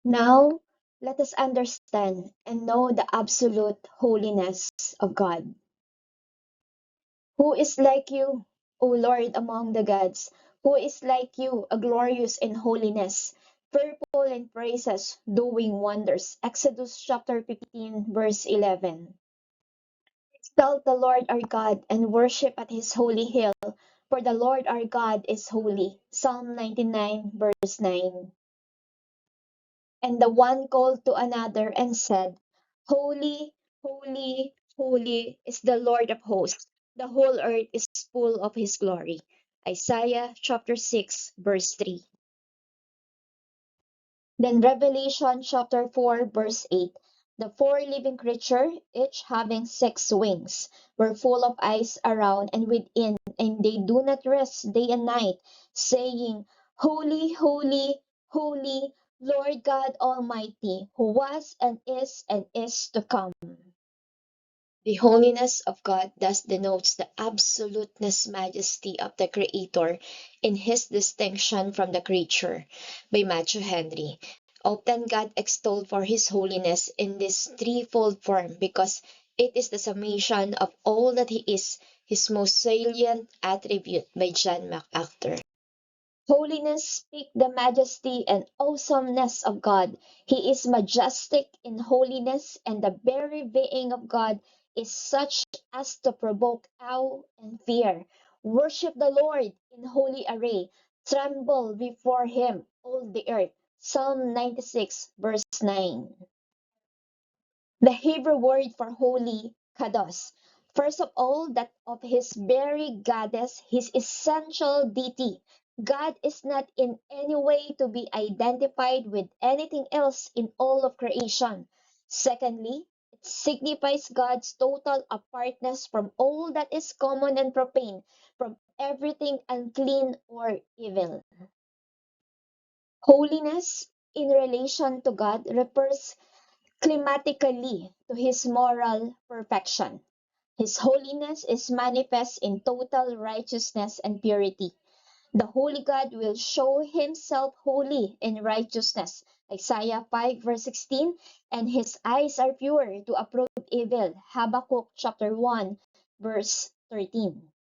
Now, let us understand and know the absolute holiness of God. Who is like you, O Lord, among the gods? Who is like you, a glorious in holiness, fearful in praises, doing wonders? Exodus chapter 15, verse 11. Exalt the Lord our God and worship at his holy hill, for the Lord our God is holy. Psalm 99, verse 9. And the one called to another and said, Holy, holy, holy is the Lord of hosts. The whole earth is full of his glory. Isaiah chapter 6, verse 3. Then Revelation chapter 4, verse 8. The four living creatures, each having six wings, were full of eyes around and within, and they do not rest day and night, saying, Holy, holy, holy, Lord God Almighty, who was and is to come. The holiness of God thus denotes the absoluteness majesty of the Creator in his distinction from the creature. By Matthew Henry. Often God extolled for his holiness in this threefold form because it is the summation of all that he is, his most salient attribute by John MacArthur. Holiness speaks the majesty and awesomeness of God. He is majestic in holiness, and the very being of God is such as to provoke awe and fear. Worship the Lord in holy array. Tremble before him, all the earth. Psalm 96, verse 9. The Hebrew word for holy, kados. First of all, that of his very goddess, his essential deity. God is not in any way to be identified with anything else in all of creation. Secondly, it signifies God's total apartness from all that is common and profane, from everything unclean or evil. Holiness in relation to God refers climatically to his moral perfection. His holiness is manifest in total righteousness and purity. The holy God will show himself holy in righteousness. Isaiah 5 verse 16, and his eyes are pure to approve evil. Habakkuk chapter 1 verse 13.